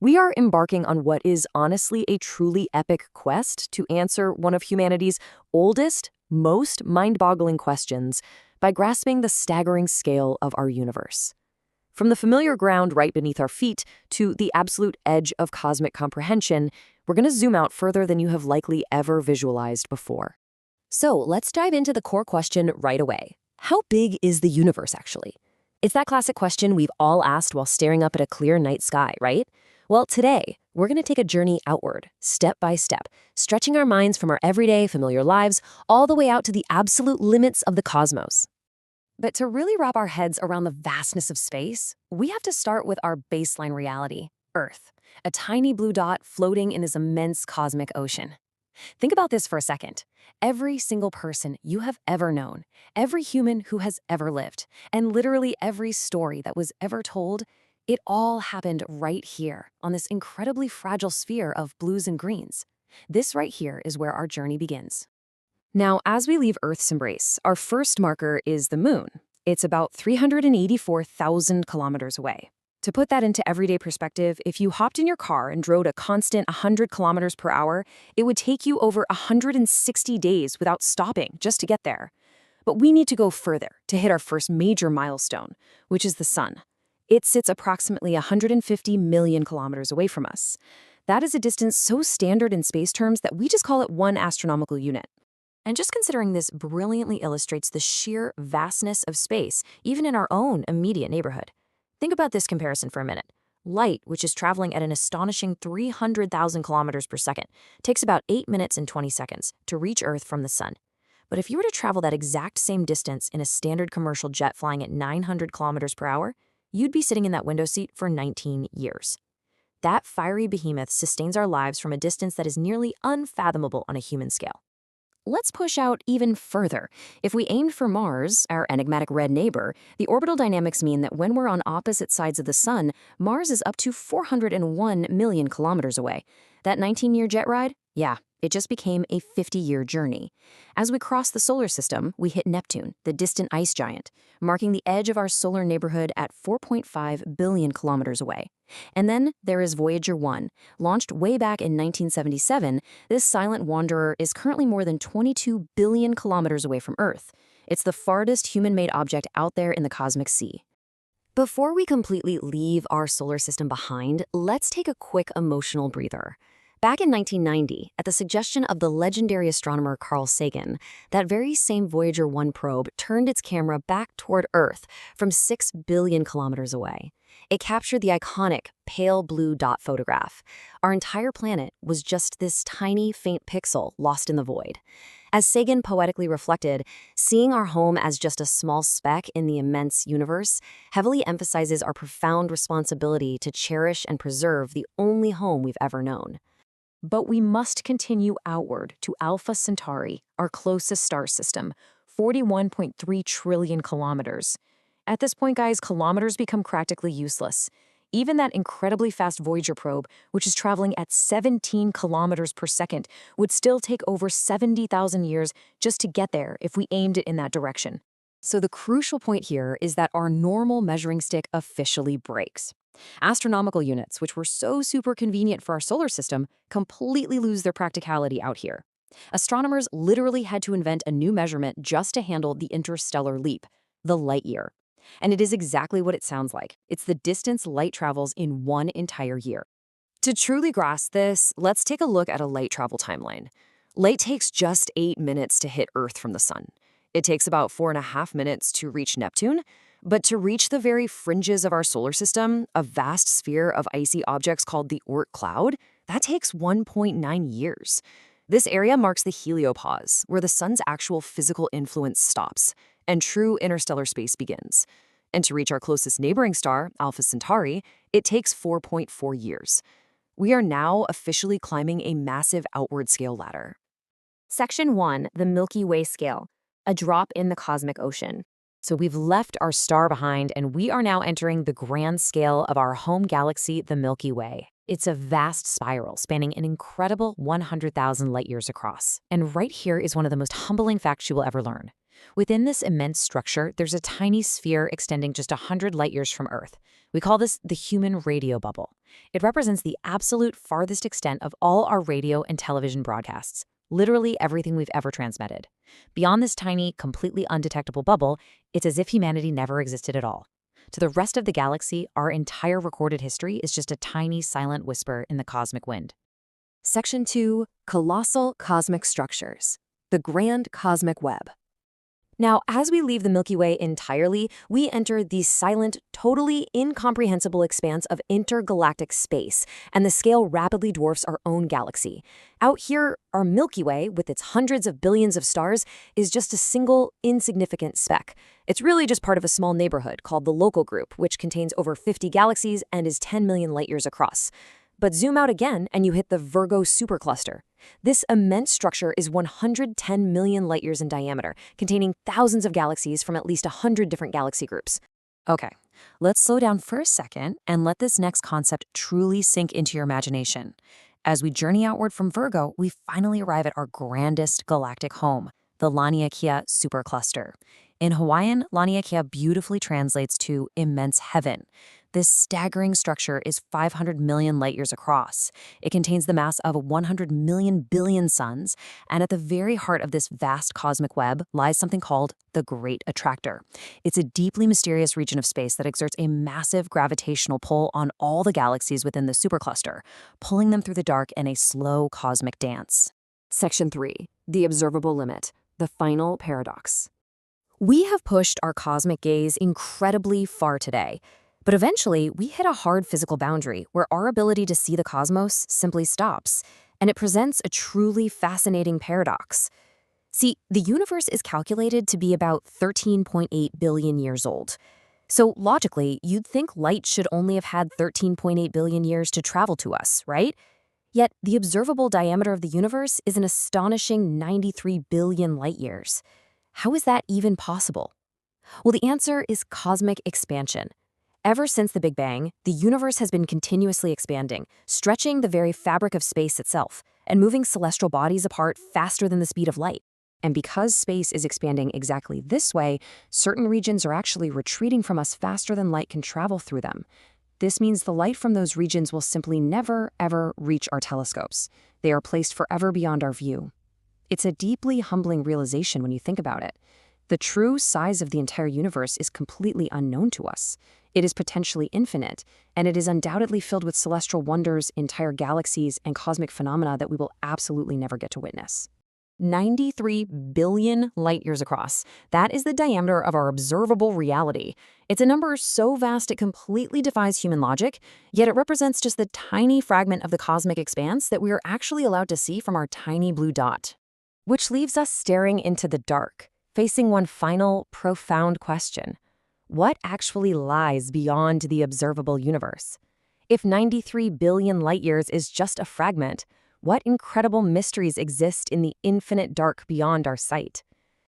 We are embarking on what is honestly a truly epic quest to answer one of humanity's oldest, most mind-boggling questions by grasping the staggering scale of our universe. From the familiar ground right beneath our feet to the absolute edge of cosmic comprehension, we're going to zoom out further than you have likely ever visualized before. So let's dive into the core question right away. How big is the universe actually? It's that classic question we've all asked while staring up at a clear night sky, right? Well, today, we're going to take a journey outward, step by step, stretching our minds from our everyday, familiar lives all the way out to the absolute limits of the cosmos. But to really wrap our heads around the vastness of space, we have to start with our baseline reality, Earth, a tiny blue dot floating in this immense cosmic ocean. Think about this for a second. Every single person you have ever known, every human who has ever lived, and literally every story that was ever told, it all happened right here on this incredibly fragile sphere of blues and greens. This right here is where our journey begins. Now, as we leave Earth's embrace, our first marker is the moon. It's about 384,000 kilometers away. To put that into everyday perspective, if you hopped in your car and drove a constant 100 kilometers per hour, it would take you over 160 days without stopping just to get there. But we need to go further to hit our first major milestone, which is the sun. It sits approximately 150 million kilometers away from us. That is a distance so standard in space terms that we just call it one astronomical unit. And just considering this brilliantly illustrates the sheer vastness of space, even in our own immediate neighborhood. Think about this comparison for a minute. Light, which is traveling at an astonishing 300,000 kilometers per second, takes about 8 minutes and 20 seconds to reach Earth from the sun. But if you were to travel that exact same distance in a standard commercial jet flying at 900 kilometers per hour, you'd be sitting in that window seat for 19 years. That fiery behemoth sustains our lives from a distance that is nearly unfathomable on a human scale. Let's push out even further. If we aimed for Mars, our enigmatic red neighbor, the orbital dynamics mean that when we're on opposite sides of the sun, Mars is up to 401 million kilometers away. That 19-year jet ride? Yeah, it just became a 50-year journey. As we cross the solar system, we hit Neptune, the distant ice giant, marking the edge of our solar neighborhood at 4.5 billion kilometers away. And then there is Voyager 1. Launched way back in 1977, this silent wanderer is currently more than 22 billion kilometers away from Earth. It's the farthest human-made object out there in the cosmic sea. Before we completely leave our solar system behind, let's take a quick emotional breather. Back in 1990, at the suggestion of the legendary astronomer Carl Sagan, that very same Voyager 1 probe turned its camera back toward Earth from 6 billion kilometers away. It captured the iconic pale blue dot photograph. Our entire planet was just this tiny, faint pixel lost in the void. As Sagan poetically reflected, seeing our home as just a small speck in the immense universe heavily emphasizes our profound responsibility to cherish and preserve the only home we've ever known. But we must continue outward to Alpha Centauri, our closest star system, 41.3 trillion kilometers. At this point, guys, kilometers become practically useless. Even that incredibly fast Voyager probe, which is traveling at 17 kilometers per second, would still take over 70,000 years just to get there if we aimed it in that direction. So the crucial point here is that our normal measuring stick officially breaks. Astronomical units, which were so super convenient for our solar system, completely lose their practicality out here. Astronomers literally had to invent a new measurement just to handle the interstellar leap, the light year. And it is exactly what it sounds like. It's the distance light travels in one entire year. To truly grasp this, let's take a look at a light travel timeline. Light takes just 8 minutes to hit Earth from the sun. It takes about 4.5 minutes to reach Neptune, but to reach the very fringes of our solar system, a vast sphere of icy objects called the Oort cloud, that takes 1.9 years. This area marks the heliopause, where the sun's actual physical influence stops, and true interstellar space begins. And to reach our closest neighboring star, Alpha Centauri, it takes 4.4 years. We are now officially climbing a massive outward scale ladder. Section 1, the Milky Way scale, a drop in the cosmic ocean. So we've left our star behind, and we are now entering the grand scale of our home galaxy, the Milky Way. It's a vast spiral spanning an incredible 100,000 light years across. And right here is one of the most humbling facts you will ever learn. Within this immense structure, there's a tiny sphere extending just 100 light years from Earth. We call this the human radio bubble. It represents the absolute farthest extent of all our radio and television broadcasts, literally everything we've ever transmitted. Beyond this tiny, completely undetectable bubble, it's as if humanity never existed at all. To the rest of the galaxy, our entire recorded history is just a tiny, silent whisper in the cosmic wind. Section 2, Colossal Cosmic Structures, the Grand Cosmic Web. Now, as we leave the Milky Way entirely, we enter the silent, totally incomprehensible expanse of intergalactic space, and the scale rapidly dwarfs our own galaxy. Out here, our Milky Way, with its hundreds of billions of stars, is just a single, insignificant speck. It's really just part of a small neighborhood called the Local Group, which contains over 50 galaxies and is 10 million light-years across. But zoom out again and you hit the Virgo supercluster. This immense structure is 110 million light-years in diameter, containing thousands of galaxies from at least 100 different galaxy groups. Okay, let's slow down for a second and let this next concept truly sink into your imagination. As we journey outward from Virgo, we finally arrive at our grandest galactic home, the Laniakea supercluster. In Hawaiian, Laniakea beautifully translates to immense heaven. This staggering structure is 500 million light-years across. It contains the mass of 100 million billion suns, and at the very heart of this vast cosmic web lies something called the Great Attractor. It's a deeply mysterious region of space that exerts a massive gravitational pull on all the galaxies within the supercluster, pulling them through the dark in a slow cosmic dance. Section 3, the Observable Limit, the Final Paradox. We have pushed our cosmic gaze incredibly far today. But eventually, we hit a hard physical boundary where our ability to see the cosmos simply stops, and it presents a truly fascinating paradox. See, the universe is calculated to be about 13.8 billion years old. So logically, you'd think light should only have had 13.8 billion years to travel to us, right? Yet the observable diameter of the universe is an astonishing 93 billion light-years. How is that even possible? Well, the answer is cosmic expansion. Ever since the Big Bang, the universe has been continuously expanding, stretching the very fabric of space itself, and moving celestial bodies apart faster than the speed of light. And because space is expanding exactly this way, certain regions are actually retreating from us faster than light can travel through them. This means the light from those regions will simply never, ever reach our telescopes. They are placed forever beyond our view. It's a deeply humbling realization when you think about it. The true size of the entire universe is completely unknown to us. It is potentially infinite, and it is undoubtedly filled with celestial wonders, entire galaxies, and cosmic phenomena that we will absolutely never get to witness. 93 billion light-years across. That is the diameter of our observable reality. It's a number so vast it completely defies human logic, yet it represents just the tiny fragment of the cosmic expanse that we are actually allowed to see from our tiny blue dot. Which leaves us staring into the dark, facing one final, profound question. What actually lies beyond the observable universe? If 93 billion light-years is just a fragment, what incredible mysteries exist in the infinite dark beyond our sight?